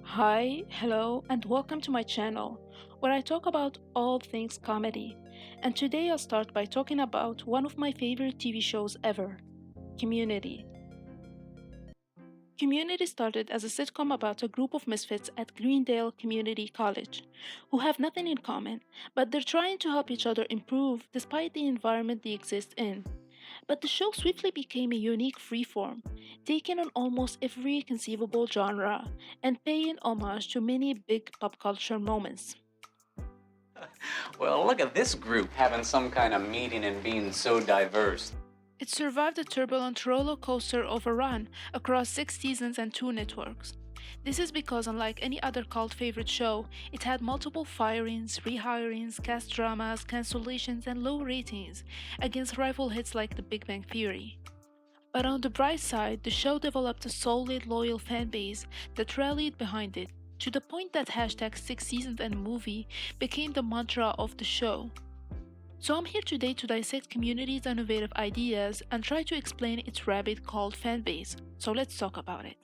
Hi, hello, and welcome to my channel, where I talk about all things comedy. And today I'll start by talking about one of my favorite TV shows ever, Community. Community started as a sitcom about a group of misfits at Greendale Community College who have nothing in common, but they're trying to help each other improve despite the environment they exist in. But the show swiftly became a unique freeform, taking on almost every conceivable genre and paying homage to many big pop culture moments. Well, look at this group having some kind of meeting and being so diverse. It survived a turbulent roller coaster of a run across 6 seasons and 2 networks. This is because, unlike any other cult favorite show, it had multiple firings, rehirings, cast dramas, cancellations, and low ratings against rival hits like The Big Bang Theory. But on the bright side, the show developed a solid, loyal fan base that rallied behind it, to the point that hashtag 6 seasons and a movie became the mantra of the show. So I'm here today to dissect Community's innovative ideas and try to explain its rabid cult fan base. So let's talk about it.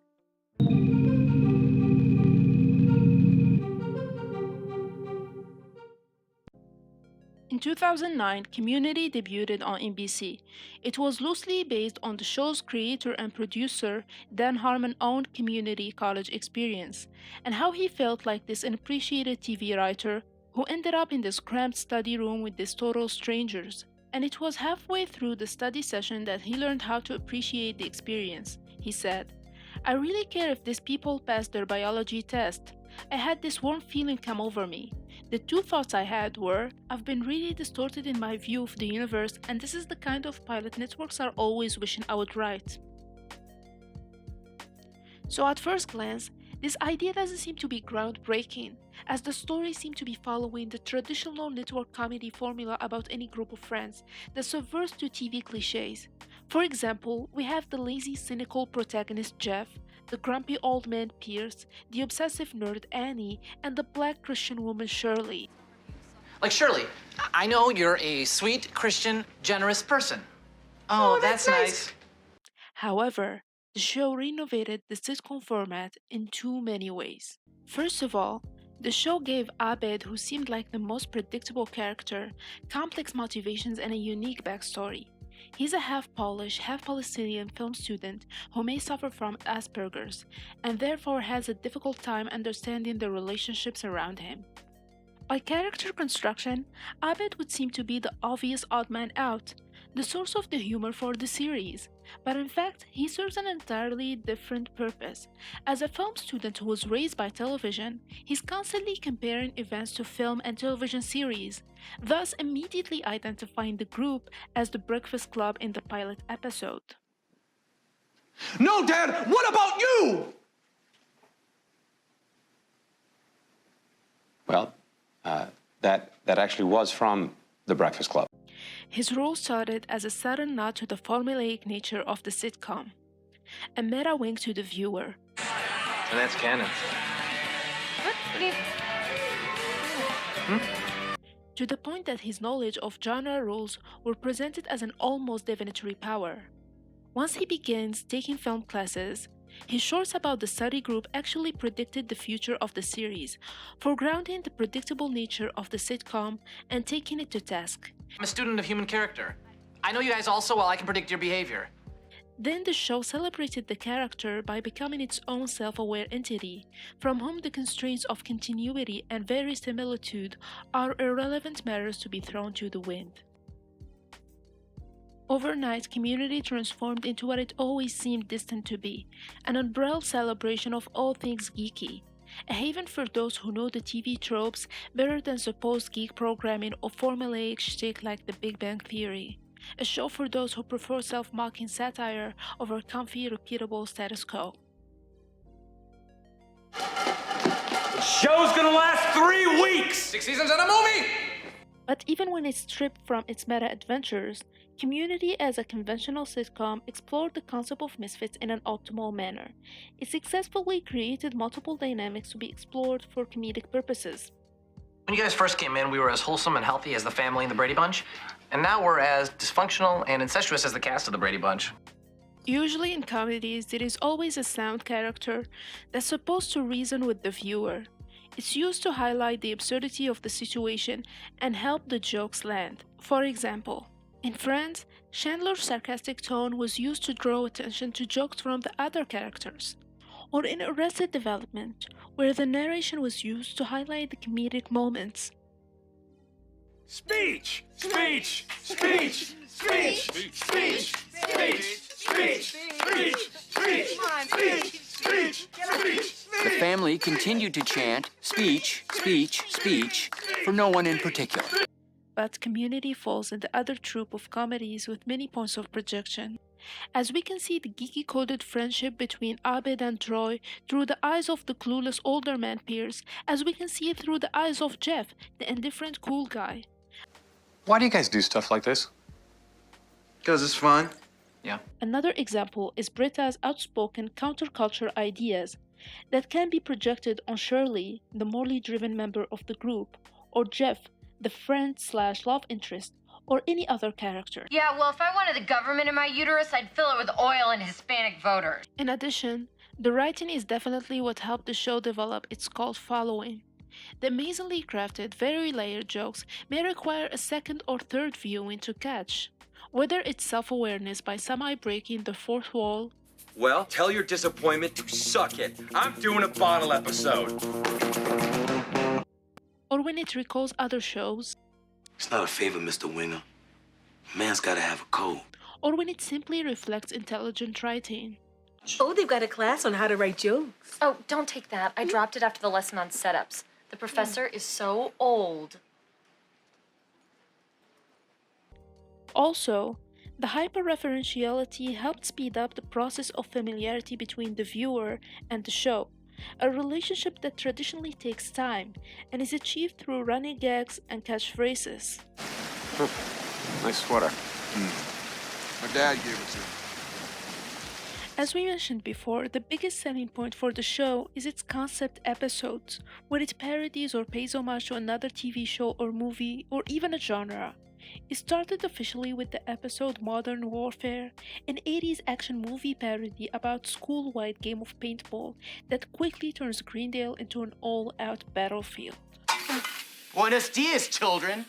In 2009, Community debuted on NBC. It was loosely based on the show's creator and producer Dan Harmon owned Community College experience, and how he felt like this unappreciated TV writer who ended up in this cramped study room with these total strangers. And it was halfway through the study session that he learned how to appreciate the experience. He said, "I really care if these people pass their biology test. I had this warm feeling come over me. The two thoughts I had were, I've been really distorted in my view of the universe, and this is the kind of pilot networks are always wishing I would write." So at first glance, this idea doesn't seem to be groundbreaking, as the stories seem to be following the traditional network comedy formula about any group of friends that subverts to TV cliches. For example, we have the lazy, cynical protagonist Jeff, the grumpy old man Pierce, the obsessive nerd Annie, and the black Christian woman Shirley. Like Shirley, I know you're a sweet, Christian, generous person. Oh, that's nice. However, the show renovated the sitcom format in too many ways. First of all, the show gave Abed, who seemed like the most predictable character, complex motivations and a unique backstory. He's a half Polish, half Palestinian film student who may suffer from Asperger's and therefore has a difficult time understanding the relationships around him. By character construction, Abed would seem to be the obvious odd man out, the source of the humor for the series, but in fact, he serves an entirely different purpose. As a film student who was raised by television, he's constantly comparing events to film and television series, thus immediately identifying the group as the Breakfast Club in the pilot episode. No, Dad, what about you? Well, that actually was from The Breakfast Club. His role started as a sudden nod to the formulaic nature of the sitcom, a meta wink to the viewer. And that's canon. To the point that his knowledge of genre rules were presented as an almost divinatory power. Once he begins taking film classes, his shorts about the study group actually predicted the future of the series, foregrounding the predictable nature of the sitcom and taking it to task. I'm a student of human character. I know you guys also well. I can predict your behavior. Then the show celebrated the character by becoming its own self-aware entity, from whom the constraints of continuity and verisimilitude are irrelevant matters to be thrown to the wind. Overnight, Community transformed into what it always seemed destined to be, an unbridled celebration of all things geeky, a haven for those who know the TV tropes better than supposed geek programming or formulaic shtick like The Big Bang Theory, a show for those who prefer self-mocking satire over comfy, repeatable status quo. The show's gonna last 3 weeks! 6 seasons and a movie! But even when it's stripped from its meta-adventures, Community as a conventional sitcom explored the concept of misfits in an optimal manner. It successfully created multiple dynamics to be explored for comedic purposes. When you guys first came in, we were as wholesome and healthy as the family in the Brady Bunch. And now we're as dysfunctional and incestuous as the cast of the Brady Bunch. Usually in comedies, there is always a sound character that's supposed to reason with the viewer. It's used to highlight the absurdity of the situation and help the jokes land. For example, in Friends, Chandler's sarcastic tone was used to draw attention to jokes from the other characters. Or in Arrested Development, where the narration was used to highlight the comedic moments. Speech! Speech! Speech! Speech! Speech! Speech! Speech! Speech! The family continued to chant, speech, speech, speech, for no one in particular. But Community falls in the other troop of comedies with many points of projection. As we can see the geeky coded friendship between Abed and Troy through the eyes of the clueless older man Pierce, as we can see it through the eyes of Jeff, the indifferent cool guy. Why do you guys do stuff like this? Because it's fun. Yeah. Another example is Britta's outspoken counterculture ideas that can be projected on Shirley, the morally driven member of the group, or Jeff, the friend/love interest, or any other character. Yeah, well, if I wanted the government in my uterus, I'd fill it with oil and Hispanic voters. In addition, the writing is definitely what helped the show develop its cult following. The amazingly crafted, very layered jokes may require a second or third viewing to catch, whether it's self-awareness by semi-breaking the fourth wall, Well, tell your disappointment to suck it. I'm doing a bottle episode. or when it recalls other shows, It's not a favor, Mr. Winger. A man's gotta have a code. or when it simply reflects intelligent writing. Oh, they've got a class on how to write jokes. Oh, don't take that. I dropped it after the lesson on setups. The professor is so old. Also, the hyper-referentiality helped speed up the process of familiarity between the viewer and the show, a relationship that traditionally takes time and is achieved through running gags and catchphrases. Nice sweater. My dad gave it to me. As we mentioned before, the biggest selling point for the show is its concept episodes, where it parodies or pays homage to another TV show or movie or even a genre. It started officially with the episode Modern Warfare, an 80s action movie parody about school-wide game of paintball that quickly turns Greendale into an all-out battlefield. Buenos dias, children.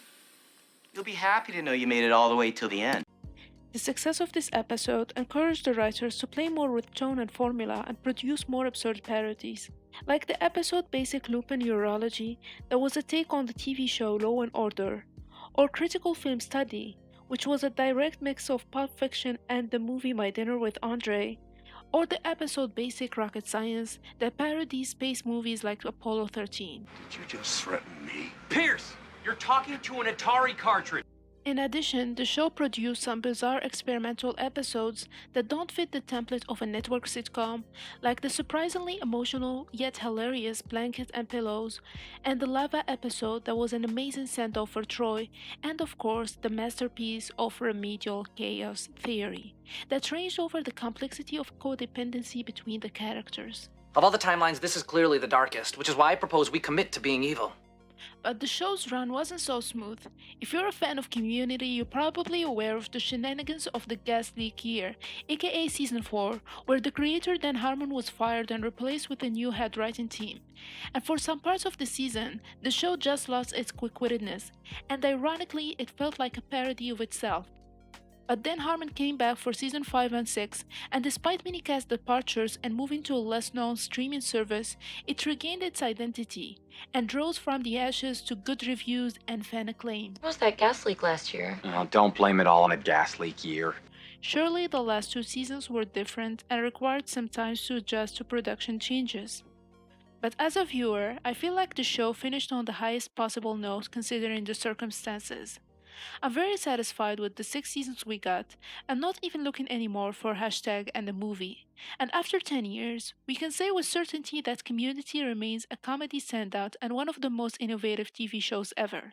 You'll be happy to know you made it all the way till the end. The success of this episode encouraged the writers to play more with tone and formula and produce more absurd parodies. Like the episode Basic Lupin Urology, that was a take on the TV show Law & Order, or Critical Film Study, which was a direct mix of Pulp Fiction and the movie My Dinner with Andre, or the episode Basic Rocket Science that parodies space movies like Apollo 13. Did you just threaten me? Pierce, you're talking to an Atari cartridge. In addition, the show produced some bizarre experimental episodes that don't fit the template of a network sitcom, like the surprisingly emotional yet hilarious Blanket and Pillows, and the Lava episode that was an amazing send-off for Troy, and of course the masterpiece of Remedial Chaos Theory, that ranged over the complexity of codependency between the characters. Of all the timelines, this is clearly the darkest, which is why I propose we commit to being evil. But the show's run wasn't so smooth. If you're a fan of Community, you're probably aware of the shenanigans of the gas leak year, aka Season 4, where the creator Dan Harmon was fired and replaced with a new head writing team. And for some parts of the season, the show just lost its quick-wittedness, and ironically, it felt like a parody of itself. But then Harmon came back for season 5 and 6, and despite many cast departures and moving to a less-known streaming service, it regained its identity and rose from the ashes to good reviews and fan acclaim. What was that gas leak last year? Oh, don't blame it all on a gas leak year. Surely the last 2 seasons were different and required some time to adjust to production changes. But as a viewer, I feel like the show finished on the highest possible note considering the circumstances. I'm very satisfied with the 6 seasons we got, and not even looking anymore for hashtag and the movie. And after 10 years, we can say with certainty that Community remains a comedy standout and one of the most innovative TV shows ever.